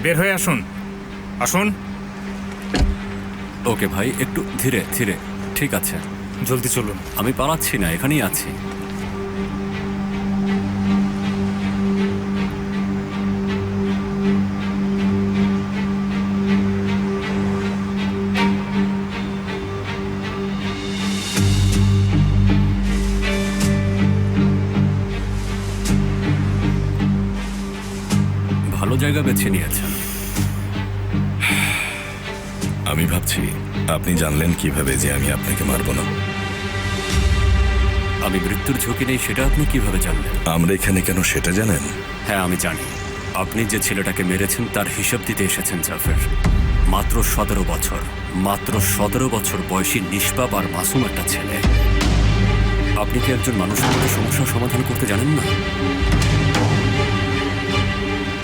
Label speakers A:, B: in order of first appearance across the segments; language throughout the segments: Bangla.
A: বের হয়ে আসুন। আসুন।
B: ওকে ভাই, একটু ধীরে ধীরে। ঠিক আছে,
A: জলদি চলুন।
B: আমি পালাচ্ছি না, এখানেই আছি। ভালো জায়গা বেছে নিয়েছেন।
C: আমি ভাবছি আপনি জানলেন কিভাবে যে আমি আপনাকে মারব না?
B: আমি মৃত্যুর ঝুঁকি নেই সেটা আপনি কিভাবে জানলেন?
C: আমরা এখানে কেন সেটা জানেন?
B: হ্যাঁ, আমি জানি। আপনি যে ছেলেটাকে মেরেছেন তার হিসাব দিতে এসেছেন জাফর। মাত্র 17 বছর, মাত্র 17 বছর বয়সী নিষ্পাপ আর মাসুম একটা ছেলে। আপনি কি একজন মানুষের মতো সমস্যার সমাধান করতে জানেন না?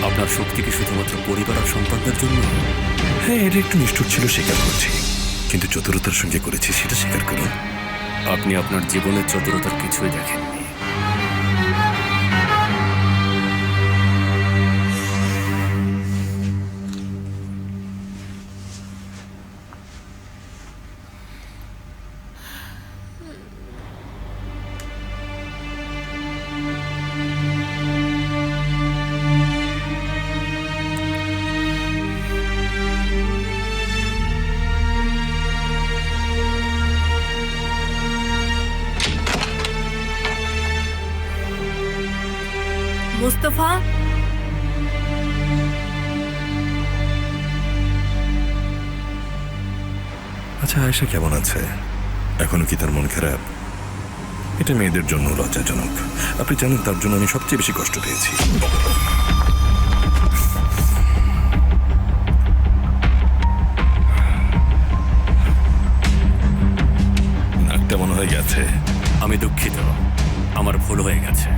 B: আপনার শক্তি কি শুধুমাত্র পরিবার আর সন্তানদের জন্য?
C: হ্যাঁ, এটা একটু নিষ্ঠুর ছিল, স্বীকার করছি, কিন্তু চতুরতার সঙ্গে করেছি সেটা স্বীকার করুন।
B: আপনি আপনার জীবনের চতুরতার কিছুই দেখেননি।
D: মুস্তফা,
C: আচ্ছা, আয়েশা কেমন আছে? এখনো কি তার মন খারাপ? এটা মেয়েদের জন্য লজ্জাজনক। আপনি জানেন তার জন্য আমি সবচেয়ে বেশি কষ্ট পেয়েছি। নাকটা মনে হয় গেছে।
B: আমি দুঃখিত, আমার ভুল হয়ে গেছে।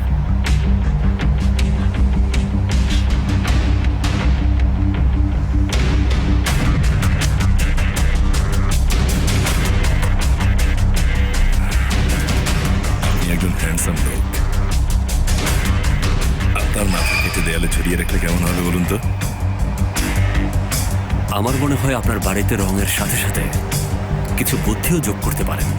C: আপনি একজন হ্যান্ডসাম লোক। আপনার মাথা কেটে দেয়ালে ঝুলিয়ে রাখলে কেমন হবে বলুন তো?
B: আমার মনে হয় আপনার বাড়িতে রঙের সাথে সাথে কিছু বুদ্ধিও যোগ করতে পারেন।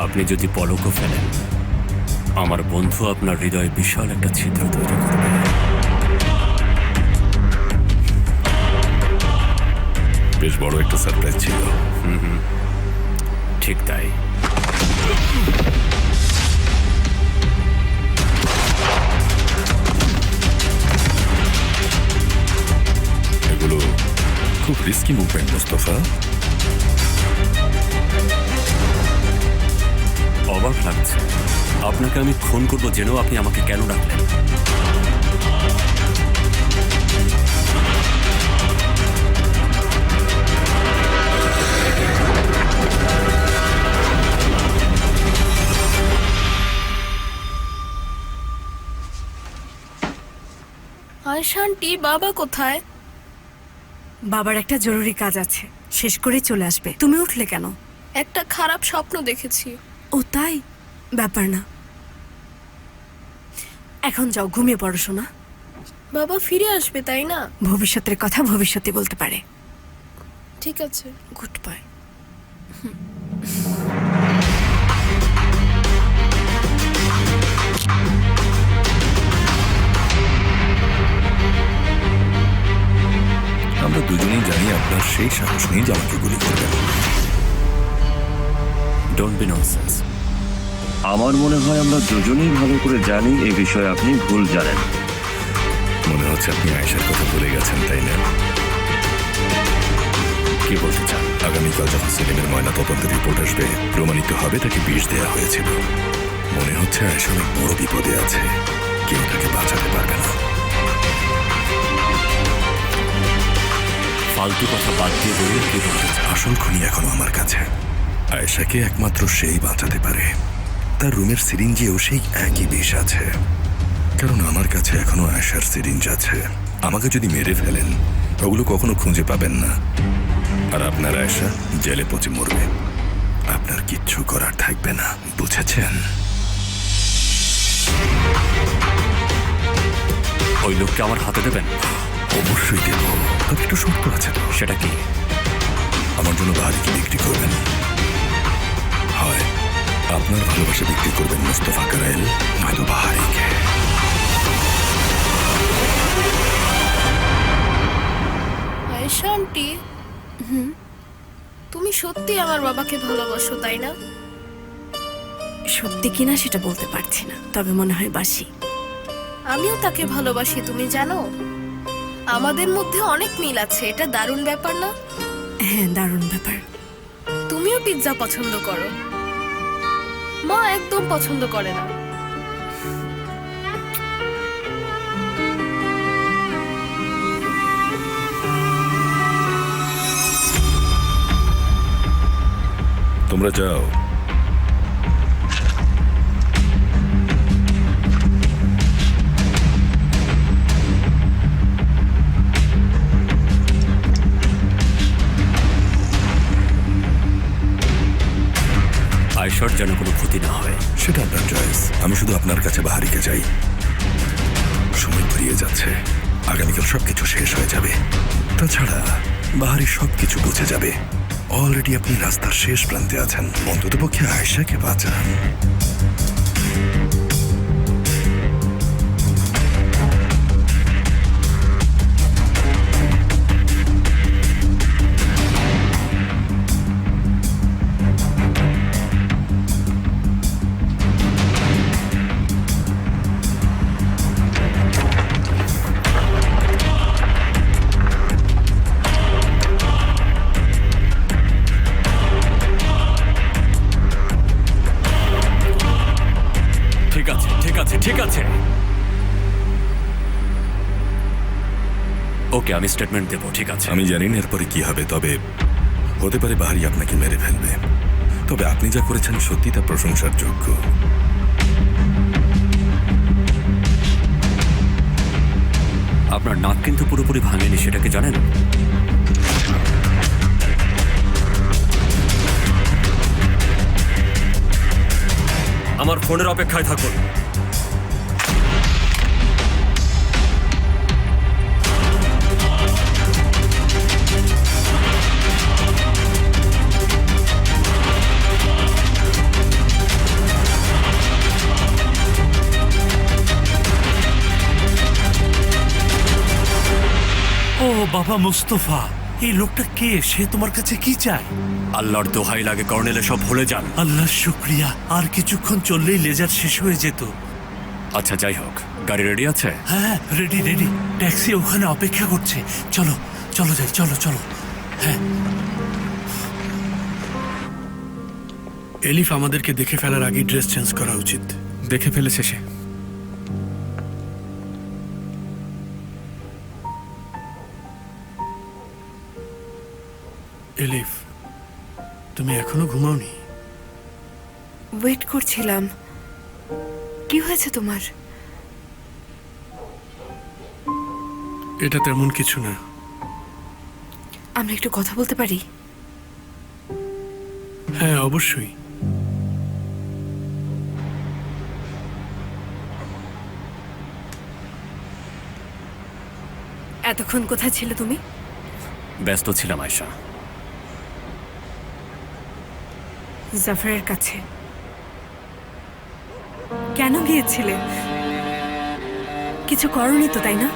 B: আপনি যদি পলকও ফেলেন, আমার বন্ধু আপনার হৃদয়ে বিশাল একটা ছিদ্র তৈরি করবে।
C: বেশ বড় একটা সারপ্রাইজ ছিল।
B: ঠিক তাই।
C: এগুলো খুব রিস্কি মুভমেন্ট মুস্তফা।
B: অবাক লাগছে, আপনাকে আমি খুন করবো জেনেও আপনি আমাকে কেন ডাকলেন?
D: আয়েশা আন্টি, বাবা কোথায়?
E: বাবার একটা জরুরি কাজ আছে, শেষ করে চলে আসবে। তুমি উঠলে কেন?
D: একটা খারাপ স্বপ্ন দেখেছি।
E: ও তাই? ব্যাপার না, এখন যাও, ঘুমিয়ে পড়ো শোনা।
D: বাবা ফিরে আসবে তাই না?
E: ভবিষ্যতের কথা ভবিষ্যতে বলতে পারে।
D: ঠিক আছে।
E: Good bye.
C: আমরা দুজনেই জানি আপনার সেই সাহস নেই যে আমাকে গুলি করবেন।
B: Don't be nonsense.
F: আমার মনে হয় আমরা দুজনেই ভালো করে জানি এই বিষয়ে আপনি ভুল জানেন।
C: মনে হচ্ছে আপনি আয়েশার কথা ভুলে গেছেন, তাই না?
B: কি বলতে চান?
C: আগামীকাল যখন সেলিমের ময়না তদন্তের রিপোর্ট আসবে, প্রমাণিত হবে তাকে বিষ দেওয়া হয়েছিল। মনে হচ্ছে আয়েশা অনেক বড় বিপদে আছে, কেউ তাকে বাঁচাতে পারবে না।
B: ফালতু কথা বাদ দিয়ে বলুন কি বলতে চান?
C: আসল খুনি এখনো আমার কাছে। আয়েশাকে একমাত্র সেই বাঁচাতে পারে। তার রুমের সিরিঞ্জেও সেই একই বিষ আছে, কারণ আমার কাছে এখনো আয়েশার সিরিঞ্জ আছে। আমাকে যদি মেরে ফেলেন, ওগুলো কখনো খুঁজে পাবেন না, আর আপনার আয়েশা জেলে পচে মরবে। আপনার কিচ্ছু করার থাকবে না, বুঝেছেন?
B: ওই লোককে আমার হাতে দেবেন?
C: অবশ্যই দেব, তবে একটু শর্ত আছে তো।
B: সেটা কি?
C: আমার জন্য বাহারিকে বিক্রি করবেন। হয় আপনার ভালোবাসা বিক্রি করবেন মুস্তফা কারাইল, নয়তো বাহারিকে।
D: আয়েশা আন্টি, তুমি সত্যি আমার বাবাকে ভালোবাসো, তাই না?
E: সত্যি কিনা সেটা বলতে পারছি না, তবে মনে হয় বাসি।
D: আমিও তাকে ভালোবাসি, তুমি জানো। আমাদের মধ্যে অনেক মিল আছে, এটা দারুণ ব্যাপার না?
E: হ্যাঁ, দারুণ ব্যাপার।
D: তুমিও পিৎজা পছন্দ করো, মা একদম পছন্দ করে না।
C: তোমরা যাও।
B: আয়েশার যেন কোনো ক্ষতি না হয়।
C: সেটা আপনার চয়েস। আমি শুধু আপনার কাছে বাহারিকে চাই। সময় পেরিয়ে যাচ্ছে, আগামীকাল সবকিছু শেষ হয়ে যাবে। তাছাড়া বাহারি সবকিছু বুঝে যাবে। অলরেডি আপনি রাস্তার শেষ প্রান্তে আছেন, অন্ততপক্ষে আয়েশাকে বাঁচান।
B: ঠিক আছে, ঠিক আছে, ঠিক আছে। ওকে, আমি স্টেটমেন্ট দেবো, ঠিক আছে।
C: আমি জানি না এরপরে কি হবে, তবে হতে পারে বাহারি আপনাকে মেরে ফেলবে। তবে আপনি যা করেছেন সত্যি তা প্রশংসার যোগ্য।
B: আপনার নাক কিন্তু পুরোপুরি ভাঙেনি, সেটা কি জানেন? আমার ফোনের অপেক্ষায় থাকুন।
G: ও বাবা মুস্তফা, এই লোকটা কে? সে তোমার কাছে কি চায়?
B: আল্লাহর দোহাই লাগে কর্নেল, সব ভুলে যান।
G: আল্লাহ শুক্রিয়া, আর কিছুক্ষণ চললেই লেজার শেষ হয়ে যেত।
B: আচ্ছা, যাই হোক, গাড়ি রেডি আছে?
G: হ্যাঁ, রেডি রেডি। ট্যাক্সি ওখানে অপেক্ষা করছে। চলো চলো যাই, চলো চলো। হ্যাঁ, এলিফ আমাদেরকে দেখে ফেলার আগে ড্রেস চেঞ্জ করা উচিত।
A: দেখে ফেলেছে সে।
G: এলিফ, তুমি এখনো ঘুমাওনি?
E: ওয়েট করছিলাম। কি হয়েছে তোমার?
G: এটা তেমন কিছু না।
E: আমরা একটু কথা বলতে পারি?
G: হ্যাঁ, অবশ্যই।
E: এতক্ষণ কোথায় ছিলে তুমি?
B: ব্যস্ত ছিলাম আয়েশা।
E: জাফরের কাছে। কেন গিয়েছিলে? কিছু করনি তো, তাই না?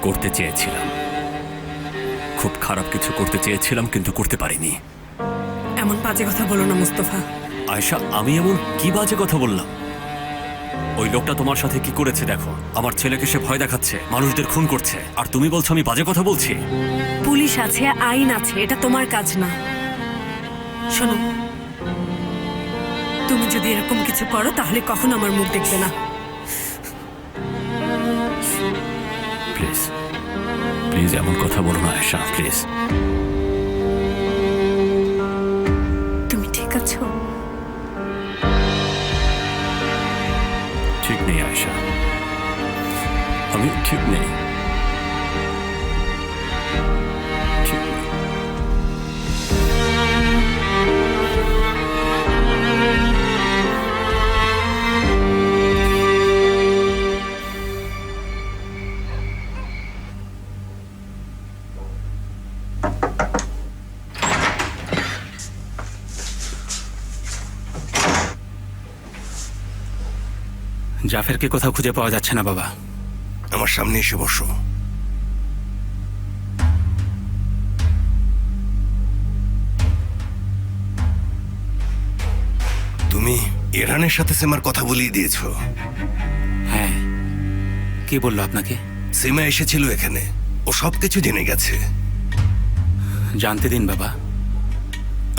B: করতে চেয়েছিলাম, খুব খারাপ কিছু করতে চেয়েছিলাম, কিন্তু করতে পারিনি।
E: এমন বাজে কথা বলো না মুস্তফা।
B: আয়েশা, আমি এমন কি বাজে কথা বললাম? ওই লোকটা তোমার সাথে কি করেছে দেখো। আমার ছেলেকে সে ভয় দেখাচ্ছে, মানুষদের খুন করছে, আর তুমি বলছো আমি বাজে কথা বলছি?
E: পুলিশ আছে, আইন আছে, এটা তোমার কাজ না। শোনো, তুমি যদি এরকম কিছু করো তাহলে কখনো আমার মুখ দেখবে না।
B: প্লিজ প্লিজ এমন কথা বলো না আয়েশা, প্লিজ।
E: আছো?
B: ঠিক নেই আয়েশা, আমি ঠিক নেই। ঠিক নেই।
H: জাফেরকে কোথাও খুঁজে পাওয়া যাচ্ছে না বাবা।
C: আমার সামনে এসে বসো। তুমি ইরহানের সাথে সেমার কথা বলিয়ে দিয়েছো?
H: হ্যাঁ, কে বললো আপনাকে?
C: সেমা এসেছিল এখানে, ও সবকিছু জেনে গেছে।
H: জানতে দিন বাবা।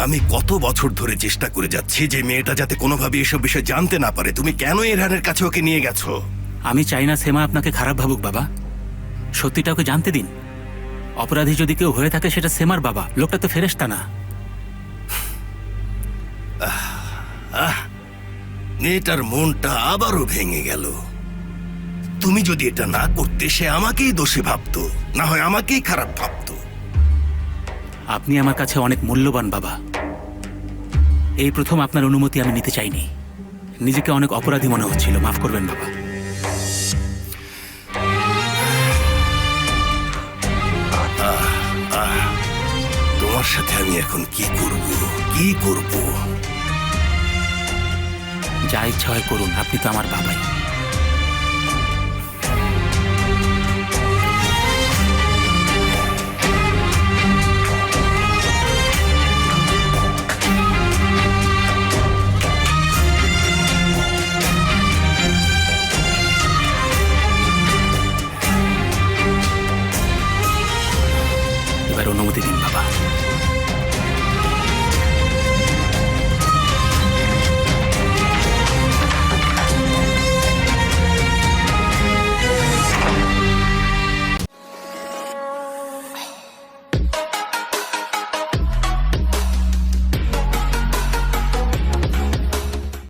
C: আমি কত বছর ধরে চেষ্টা করে যাচ্ছি যে মেয়েটা যাতে কোনোভাবে এসব বিষয় জানতে না পারে। তুমি কেন ইরহানের কাছে ওকে নিয়ে গেছো?
H: আমি চাই না সেমা আপনাকে খারাপ ভাবুক বাবা। সত্যিটা ওকে জানতে দিন। অপরাধী যদি কেউ হয়ে থাকে সেটা সেমার বাবা, লোকটা তো ফেরেশতা না।
C: মেয়েটার মনটা আবারও ভেঙে গেল। তুমি যদি এটা না করতে সে আমাকেই দোষী ভাবতো, না হয় আমাকেই খারাপ ভাবতো।
H: আপনি আমার কাছে অনেক মূল্যবান বাবা। এই প্রথম আপনার অনুমতি আমি নিতে চাইনি। নিজেকে অনেক অপরাধী মনে হচ্ছিল, মাফ করবেন বাবা।
C: তোমার সাথে আমি এখন কি করব? কি করব?
H: যা ইচ্ছা হয় করুন, আপনি তো আমার বাবাই। এবার অনুমতি দিন বাবা।